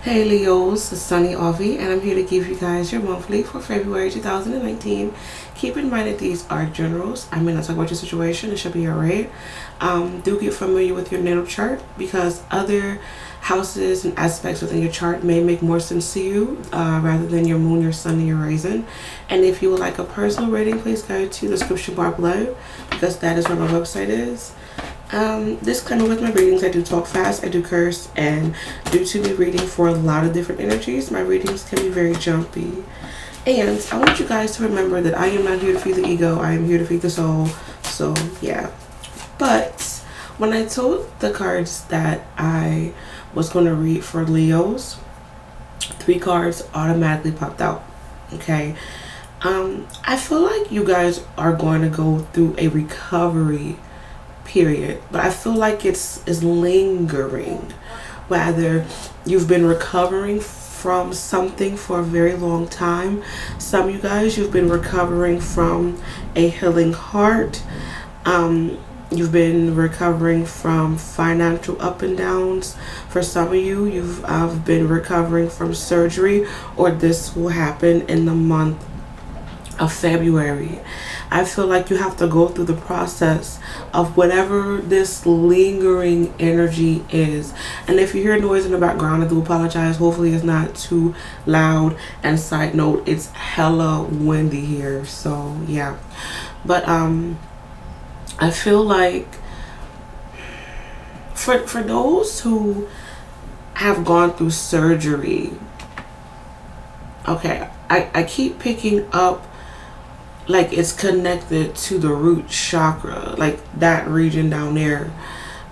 Hey Leos, it's Sunny Avi, and I'm here to give you guys your monthly for February 2019. Keep in mind that these are generals. I may not talk about your situation, it should be alright. Do get familiar with your natal chart because other houses and aspects within your chart may make more sense to you rather than your moon, your sun, and your rising. And if you would like a personal reading, please go to the description bar below because that is where my website is. Disclaimer with my readings, I do talk fast, I do curse, and due to me reading for a lot of different energies, my readings can be very jumpy. And I want you guys to remember that I am not here to feed the ego, I am here to feed the soul. So yeah. But when I told the cards that I was going to read for Leos, 3 cards automatically popped out. Okay. I feel like you guys are going to go through a recovery period, but I feel like it's lingering. Whether you've been recovering from something for a very long time, some of you guys, you've been recovering from a healing heart, you've been recovering from financial up and downs. For some of you, you've been recovering from surgery, or this will happen in the month of February. I feel like you have to go through the process of whatever this lingering energy is. And if you hear noise in the background, I do apologize. Hopefully it's not too loud. And side note, it's hella windy here, so yeah. But I feel like for those who have gone through surgery, okay, I keep picking up like it's connected to the root chakra, like that region down there.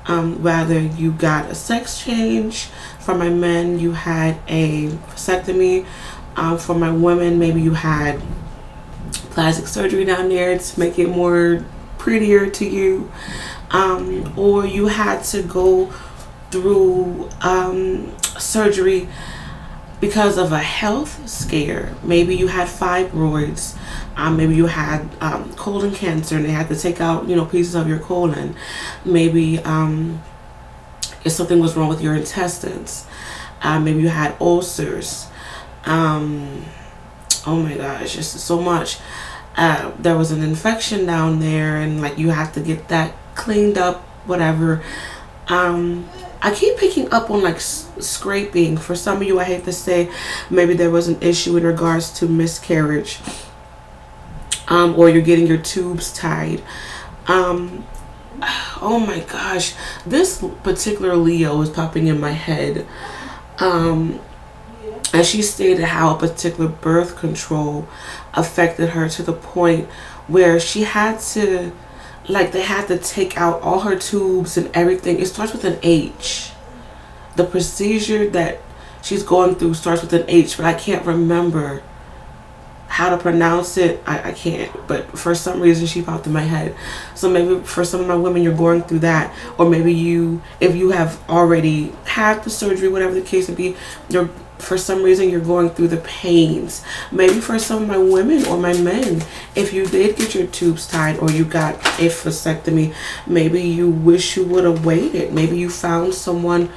Whether you got a sex change, for my men you had a vasectomy, for my women maybe you had plastic surgery down there to make it more prettier to you, or you had to go through surgery because of a health scare. Maybe you had fibroids, maybe you had colon cancer and they had to take out, you know, pieces of your colon. Maybe if something was wrong with your intestines, maybe you had ulcers. Oh my gosh, just so much. There was an infection down there and like you have to get that cleaned up, whatever. I keep picking up on like scraping. For some of you, I hate to say, maybe there was an issue in regards to miscarriage, or you're getting your tubes tied. Oh my gosh, this particular Leo is popping in my head. And she stated how a particular birth control affected her to the point where she had to, like, they had to take out all her tubes and everything. It starts with an H. The procedure that she's going through starts with an H, but I can't remember how to pronounce it. I can't, but for some reason she popped in my head. So maybe for some of my women, you're going through that, or maybe you, if you have already had the surgery, whatever the case may be, for some reason you're going through the pains. Maybe for some of my women or my men, if you did get your tubes tied or you got a vasectomy, maybe you wish you would have waited. Maybe you found someone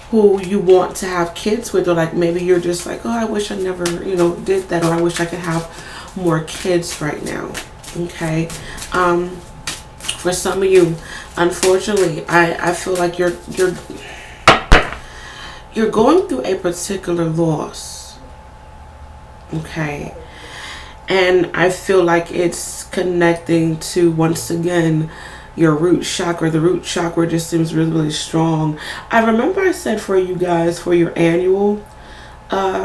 who you want to have kids with, or like maybe you're just like, oh, I wish I never, you know, did that, or I wish I could have more kids right now. Okay. For some of you, unfortunately, I feel like you're going through a particular loss. Okay. And I feel like it's connecting to, once again, your root chakra. The root chakra just seems really, really strong. I remember I said for you guys, for your annual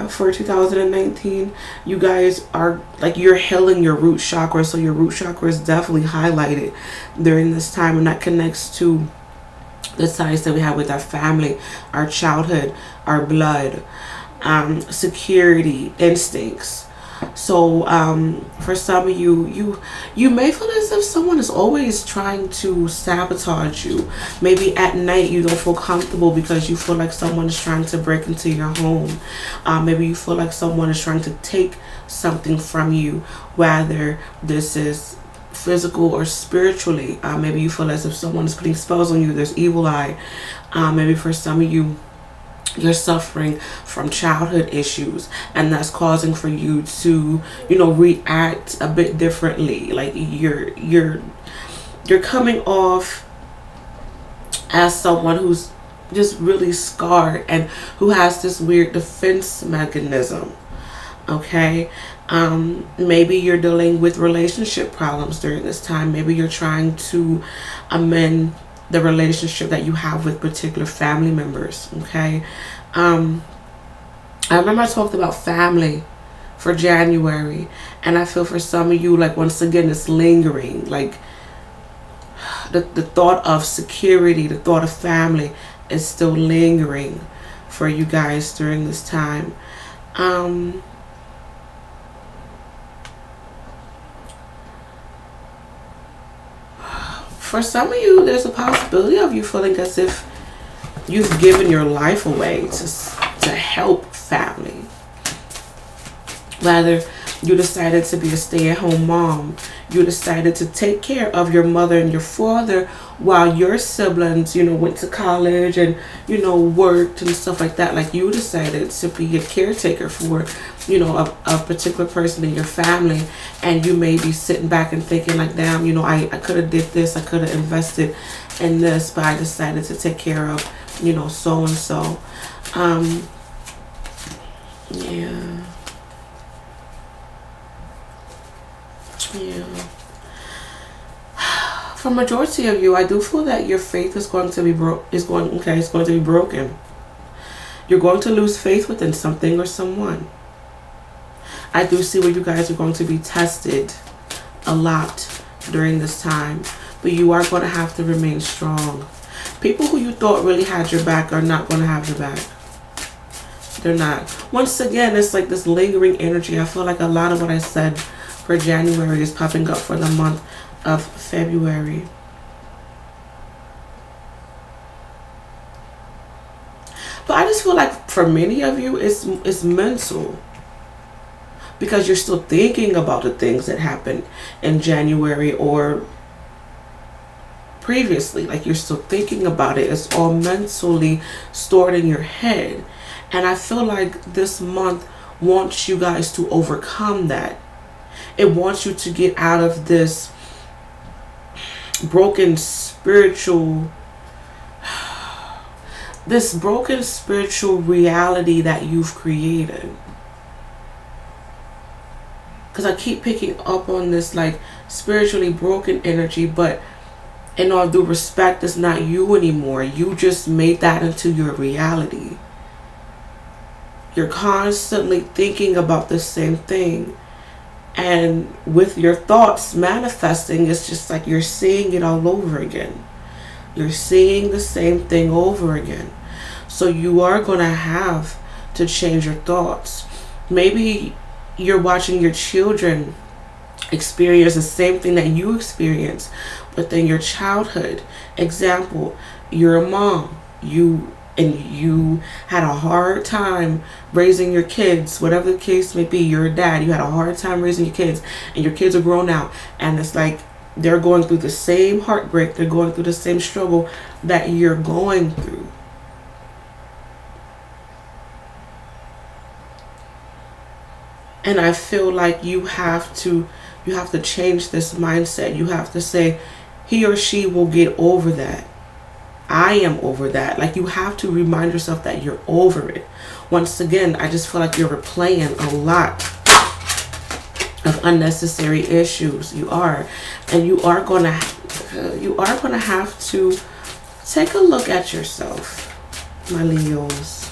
for 2019, you guys are like, you're healing your root chakra. So your root chakra is definitely highlighted during this time, and that connects to the ties that we have with our family, our childhood, our blood, security instincts. So for some of you, you may feel as if someone is always trying to sabotage you. Maybe at night you don't feel comfortable because you feel like someone is trying to break into your home. Maybe you feel like someone is trying to take something from you, whether this is physical or spiritually. Maybe you feel as if someone is putting spells on you. There's evil eye. Maybe for some of you, you're suffering from childhood issues, and that's causing for you to, you know, react a bit differently. Like you're coming off as someone who's just really scarred and who has this weird defense mechanism. Okay, maybe you're dealing with relationship problems during this time. Maybe you're trying to amend the relationship that you have with particular family members. Okay, I remember I talked about family for January, and I feel for some of you, like, once again, it's lingering. Like the thought of security, the thought of family is still lingering for you guys during this time. For some of you, there's a possibility of you feeling as if you've given your life away to help family. Whether you decided to be a stay-at-home mom, you decided to take care of your mother and your father while your siblings, you know, went to college and, you know, worked and stuff like that. Like, you decided to be a caretaker for, you know, a particular person in your family, and you may be sitting back and thinking like, damn, you know, I could have did this, I could have invested in this, but I decided to take care of, you know, so and so. Yeah. For majority of you, I do feel that your faith is going to be it's going to be broken. You're going to lose faith within something or someone. I do see where you guys are going to be tested a lot during this time, but you are going to have to remain strong. People who you thought really had your back are not going to have your back. They're not. Once again, it's like this lingering energy. I feel like a lot of what I said for January is popping up for the month of February. But I just feel like for many of you, it's mental, because you're still thinking about the things that happened in January or previously. Like, you're still thinking about it. It's all mentally stored in your head, and I feel like this month wants you guys to overcome that. It wants you to get out of this broken spiritual reality that you've created. Because I keep picking up on this, like, spiritually broken energy, but in all due respect, it's not you anymore. You just made that into your reality. You're constantly thinking about the same thing. And with your thoughts manifesting, it's just like you're seeing it all over again. You're seeing the same thing over again. So you are going to have to change your thoughts. Maybe you're watching your children experience the same thing that you experience within your childhood. Example, you're a mom. You had a hard time raising your kids, whatever the case may be. You're a dad, you had a hard time raising your kids, and your kids are grown out, and it's like they're going through the same heartbreak, they're going through the same struggle that you're going through. And I feel like you have to change this mindset. You have to say, he or she will get over that. I am over that. Like, you have to remind yourself that you're over it. Once again, I just feel like you're replaying a lot of unnecessary issues. You are, and you are gonna have to take a look at yourself, my Leos.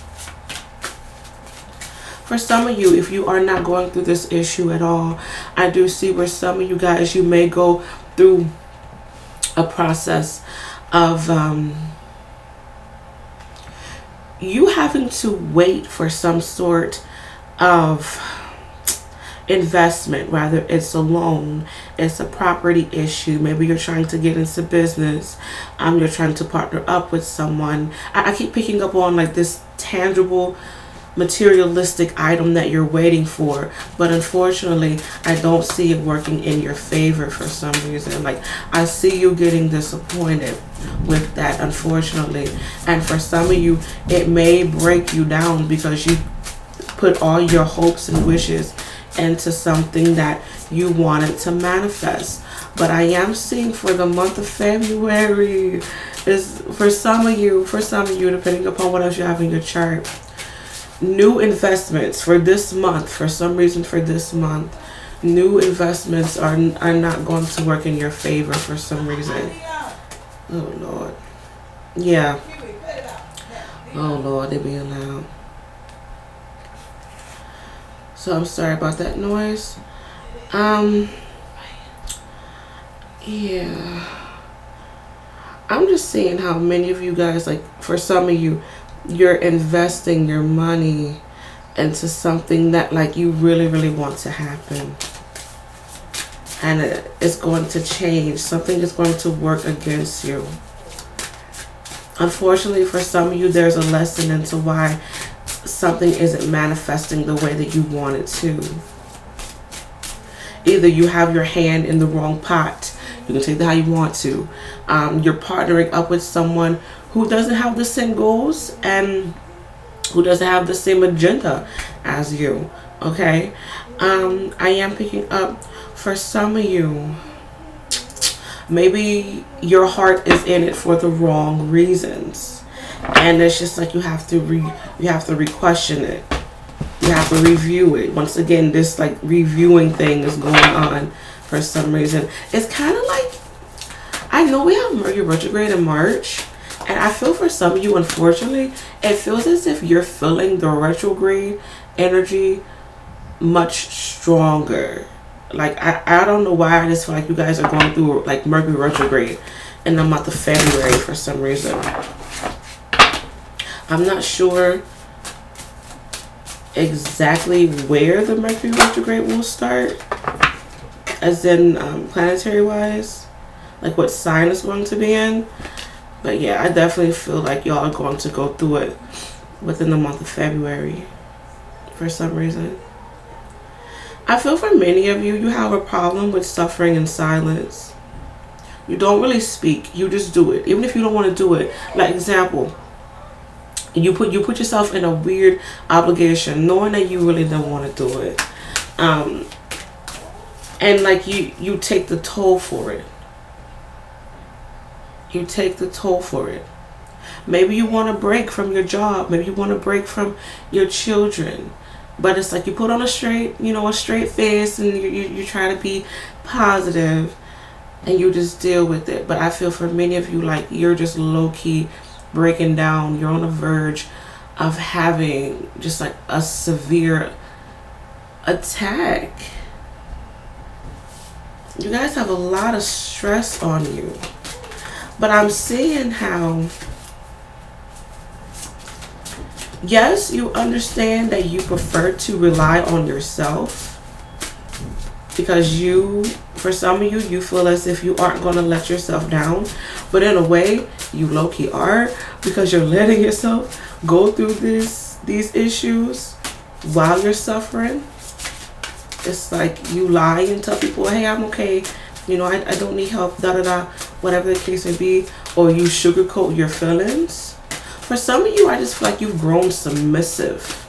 For some of you, if you are not going through this issue at all, I do see where some of you guys, you may go through a process of you having to wait for some sort of investment, whether it's a loan, it's a property issue, maybe you're trying to get into business, you're trying to partner up with someone. I keep picking up on like this tangible materialistic item that you're waiting for, but unfortunately I don't see it working in your favor for some reason. Like, I see you getting disappointed with that, unfortunately. And for some of you, it may break you down because you put all your hopes and wishes into something that you wanted to manifest. But I am seeing for the month of February is for some of you, depending upon what else you have in your chart, new investments for this month. For some reason, for this month, new investments are not going to work in your favor for some reason. Oh Lord. Yeah. Oh Lord, they being loud. So I'm sorry about that noise. Yeah. I'm just seeing how many of you guys, like for some of you, you're investing your money into something that like you really, really want to happen. And it's going to change. Something is going to work against you. Unfortunately, for some of you, there's a lesson into why something isn't manifesting the way that you want it to. Either you have your hand in the wrong pot. You can take that how you want to. You're partnering up with someone who doesn't have the same goals and who doesn't have the same agenda as you. Okay? I am picking up for some of you, maybe your heart is in it for the wrong reasons. And it's just like you have to re-question it. You have to review it. Once again, this like reviewing thing is going on for some reason. It's kind of like, I know we have Mercury retrograde in March, and I feel for some of you, unfortunately, it feels as if you're feeling the retrograde energy much stronger. Like, I don't know why, I just feel like you guys are going through like Mercury retrograde in the month of February for some reason. I'm not sure exactly where the Mercury retrograde will start, as in planetary wise, like what sign it's going to be in. But yeah, I definitely feel like y'all are going to go through it within the month of February for some reason. I feel for many of you, you have a problem with suffering in silence. You don't really speak, you just do it, even if you don't want to do it. Like example, you put yourself in a weird obligation knowing that you really don't want to do it, and like you take the toll for it. You take the toll for it. Maybe you want to break from your job, maybe you want to break from your children, but it's like you put on a straight face, and you try to be positive and you just deal with it. But I feel for many of you, like you're just low-key breaking down. You're on the verge of having just like a severe attack. You guys have a lot of stress on you. But I'm seeing how, yes, you understand that you prefer to rely on yourself, because for some of you, you feel as if you aren't going to let yourself down. But in a way, you low-key are, because you're letting yourself go through these issues while you're suffering. It's like you lie and tell people, hey, I'm okay. I don't need help, da-da-da, whatever the case may be. Or you sugarcoat your feelings. For some of you, I just feel like you've grown submissive.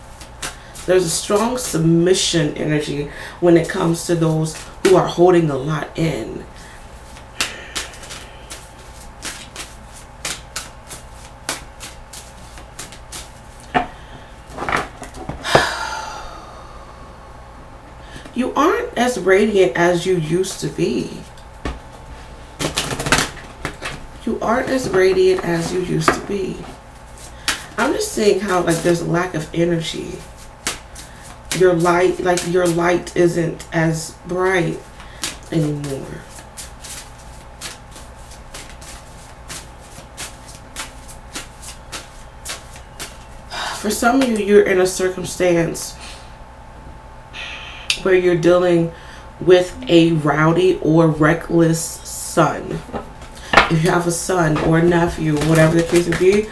There's a strong submission energy when it comes to those who are holding a lot in. You aren't as radiant as you used to be. You aren't as radiant as you used to be. I'm just seeing how like there's a lack of energy. Your light isn't as bright anymore. For some of you, you're in a circumstance where you're dealing with a rowdy or reckless son. If you have a son or a nephew, whatever the case may be,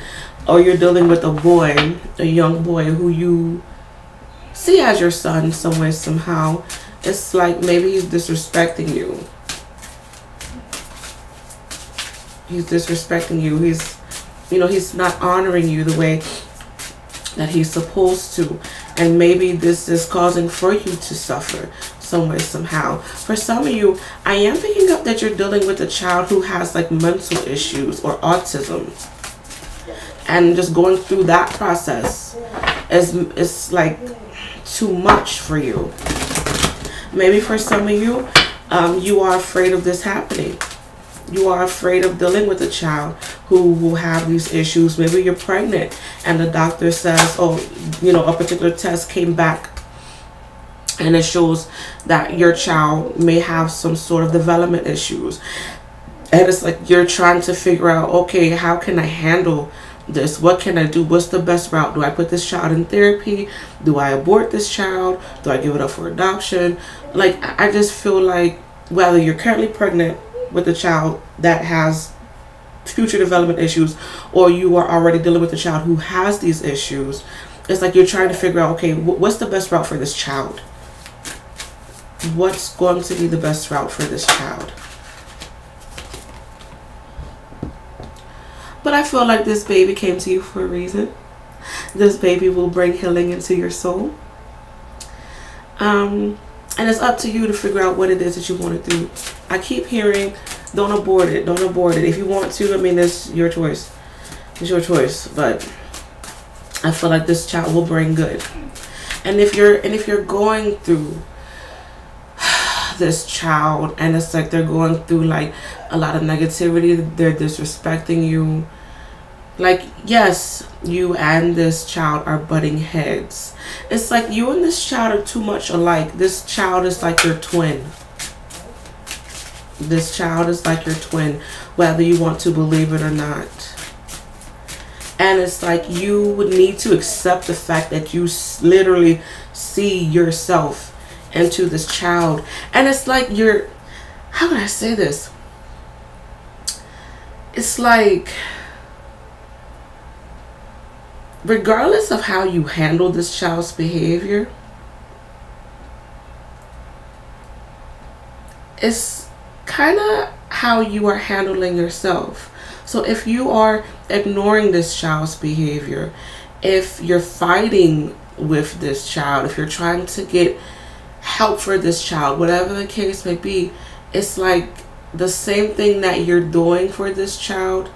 or you're dealing with a boy, a young boy who you see as your son some way, somehow. It's like maybe he's disrespecting you. He's disrespecting you. He's, you know, he's not honoring you the way that he's supposed to. And maybe this is causing for you to suffer some way, somehow. For some of you, I am picking up that you're dealing with a child who has like mental issues or autism. And just going through that process is like too much for you. Maybe for some of you, you are afraid of this happening. You are afraid of dealing with a child who will have these issues. Maybe you're pregnant and the doctor says, oh, you know, a particular test came back and it shows that your child may have some sort of development issues. And it's like you're trying to figure out, okay, how can I handle this? What can I do? What's the best route? Do I put this child in therapy? Do I abort this child? Do I give it up for adoption? Like, I just feel like whether you're currently pregnant with a child that has future development issues, or you are already dealing with a child who has these issues, it's like you're trying to figure out, okay, what's the best route for this child? What's going to be the best route for this child? But I feel like this baby came to you for a reason. This baby will bring healing into your soul. And it's up to you to figure out what it is that you want to do. I keep hearing, don't abort it, don't abort it. If you want to, I mean, it's your choice. It's your choice. But I feel like this child will bring good. And if you're going through this child and it's like they're going through like a lot of negativity, they're disrespecting you, like, yes, you and this child are butting heads. It's like you and this child are too much alike. This child is like your twin. This child is like your twin, whether you want to believe it or not. And it's like you would need to accept the fact that you literally see yourself into this child. And it's like you're, how can I say this? It's like, regardless of how you handle this child's behavior, it's kind of how you are handling yourself. So if you are ignoring this child's behavior, if you're fighting with this child, if you're trying to get help for this child, whatever the case may be, it's like the same thing that you're doing for this child,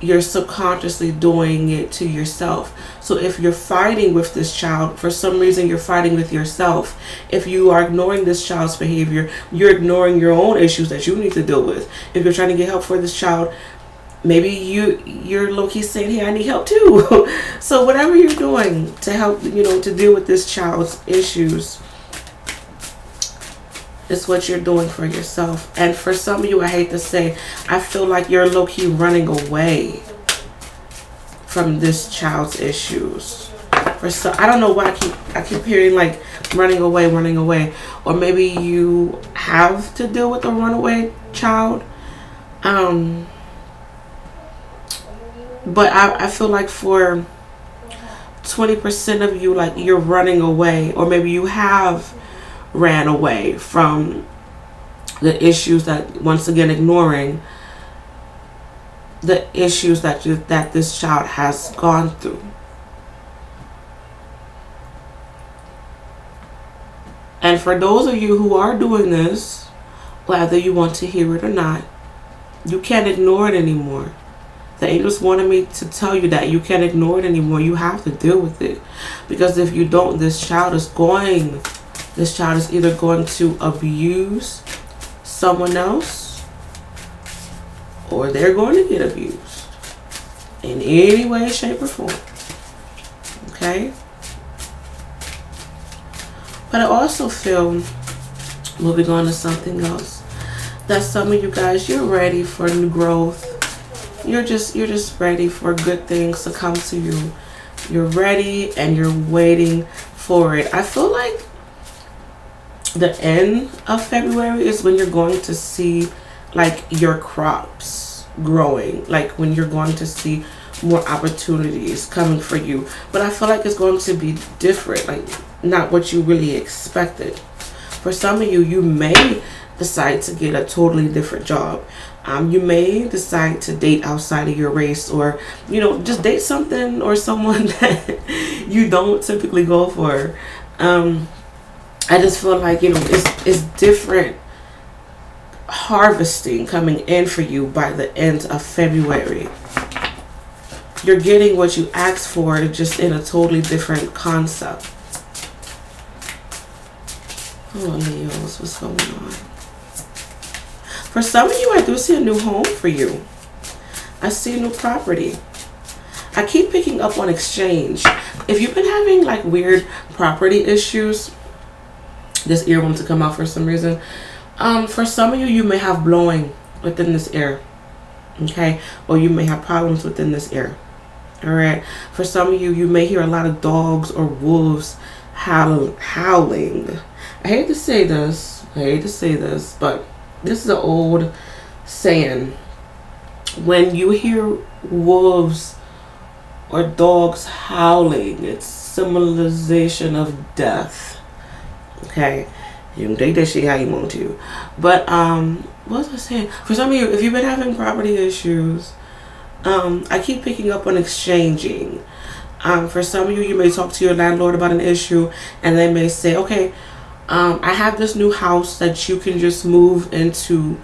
you're subconsciously doing it to yourself. So if you're fighting with this child, for some reason you're fighting with yourself. If you are ignoring this child's behavior, you're ignoring your own issues that you need to deal with. If you're trying to get help for this child, maybe you're low-key saying, hey, I need help too. So whatever you're doing to help, you know, to deal with this child's issues, it's what you're doing for yourself. And for some of you, I hate to say, I feel like you're low-key running away from this child's issues. For some, I don't know why I keep hearing like running away, or maybe you have to deal with a runaway child. But I feel like for 20% of you, like you're running away, or maybe you have ran away from the issues that, once again, ignoring the issues that this child has gone through. And for those of you who are doing this, whether you want to hear it or not, you can't ignore it anymore. The angels wanted me to tell you that you can't ignore it anymore. You have to deal with it. Because if you don't, this child is either going to abuse someone else, or they're going to get abused in any way, shape, or form. Okay? But I also feel, moving on to something else, that some of you guys, you're ready for new growth. You're just ready for good things to come to you. You're ready and you're waiting for it. I feel like the end of February is when you're going to see like your crops growing, like when you're going to see more opportunities coming for you. But I feel like it's going to be different, like not what you really expected. For some of you, you may decide to get a totally different job. You may decide to date outside of your race, or, you know, just date something or someone that you don't typically go for. I just feel like, you know, it's different harvesting coming in for you by the end of February. You're getting what you asked for, just in a totally different concept. Oh, Leos, what's going on? For some of you, I do see a new home for you. I see a new property. I keep picking up on exchange. If you've been having like weird property issues, this ear wants to come out for some reason. For some of you, you may have blowing within this ear. Okay? Or you may have problems within this ear. Alright? For some of you, you may hear a lot of dogs or wolves howling. I hate to say this. But this is an old saying. When you hear wolves or dogs howling, it's symbolization of death. Okay? You can take that shit how you want to. But, what was I saying? For some of you, if you've been having property issues, I keep picking up on exchanging. For some of you, you may talk to your landlord about an issue, and they may say, okay, I have this new house that you can just move into,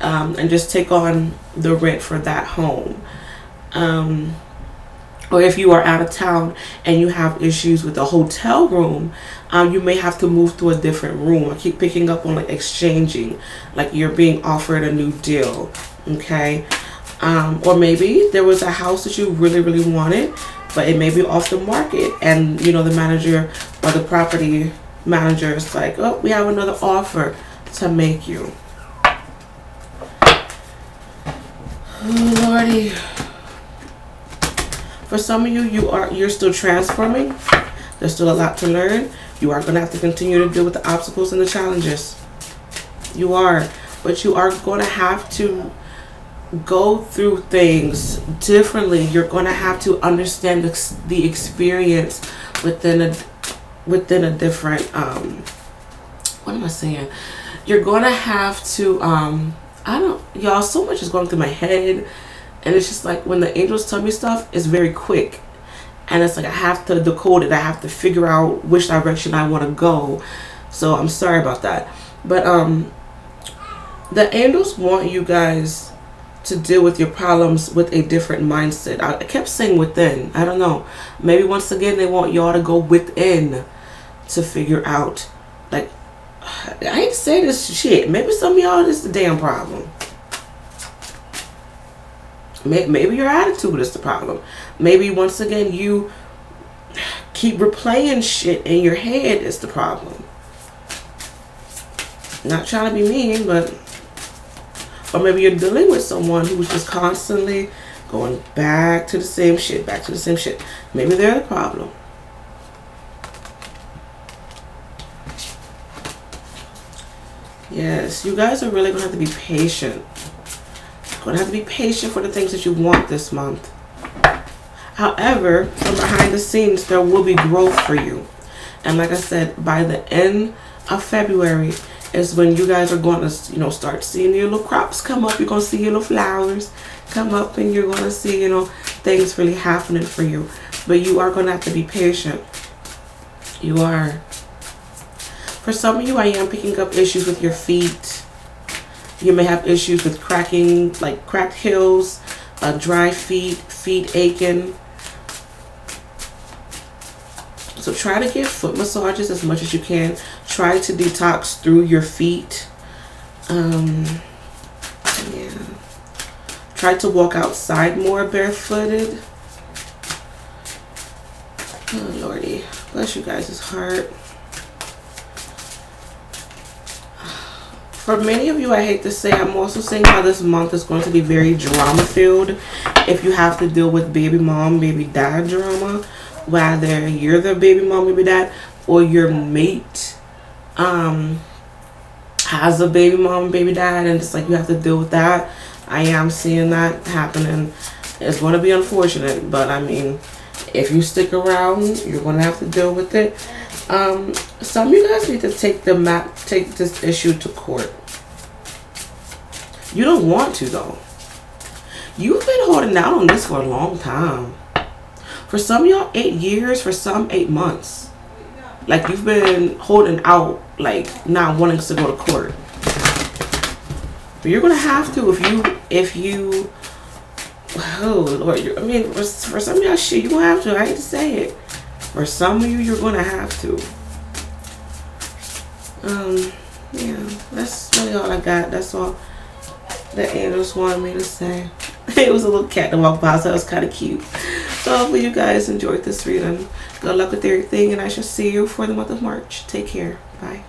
and just take on the rent for that home. Or if you are out of town and you have issues with the hotel room, you may have to move to a different room. I keep picking up on like exchanging, like you're being offered a new deal. Okay. Or maybe there was a house that you really, really wanted, but it may be off the market, and you know, the manager or the property manager is like, oh, we have another offer to make you. Oh, Lordy. For some of you, you're still transforming. There's still a lot to learn. You are going to have to continue to deal with the obstacles and the challenges. You are. But you are going to have to go through things differently. You're going to have to understand the experience within a different, what am I saying? You're going to have to, y'all, so much is going through my head. And it's just like when the angels tell me stuff, it's very quick. And it's like I have to decode it. I have to figure out which direction I want to go. So I'm sorry about that. But the angels want you guys to deal with your problems with a different mindset. I kept saying within. I don't know. Maybe once again they want y'all to go within to figure out. Like, I hate to say this shit. Maybe some of y'all, this is the damn problem. Maybe your attitude is the problem. Maybe once again you keep replaying shit in your head is the problem. Not trying to be mean, but, or maybe you're dealing with someone who's just constantly going back to the same shit, back to the same shit. Maybe they're the problem. Yes, you guys are really going to have to be patient. Going to have to be patient for the things that you want this month. However, from behind the scenes, there will be growth for you. And like I said, by the end of February is when you guys are going to, you know, start seeing your little crops come up. You're going to see your little flowers come up, and you're going to see, you know, things really happening for you. But you are going to have to be patient. You are. For some of you, I am picking up issues with your feet. You may have issues with cracking, like cracked heels, dry feet, feet aching. So try to get foot massages as much as you can. Try to detox through your feet. Yeah. Try to walk outside more barefooted. Oh, Lordy. Bless you guys' heart. For many of you, I hate to say, I'm also saying how this month is going to be very drama-filled. If you have to deal with baby mom, baby dad drama, whether you're the baby mom, baby dad, or your mate has a baby mom, baby dad, and it's like you have to deal with that. I am seeing that happening. It's going to be unfortunate, but I mean, if you stick around, you're going to have to deal with it. Some of you guys need to take this issue to court. You don't want to, though. You've been holding out on this for a long time. For some of y'all, 8 years. For some, 8 months. Like, you've been holding out, like, not wanting to go to court. But you're going to have to if you, oh, Lord. I mean, for some of y'all, shit, you're going to have to. I hate to say it. For some of you, you're going to have to. Yeah, that's really all I got. That's all the angels wanted me to say. It was a little cat that walked by, so it was kind of cute. So hopefully you guys enjoyed this reading. Good luck with everything, and I shall see you for the month of March. Take care. Bye.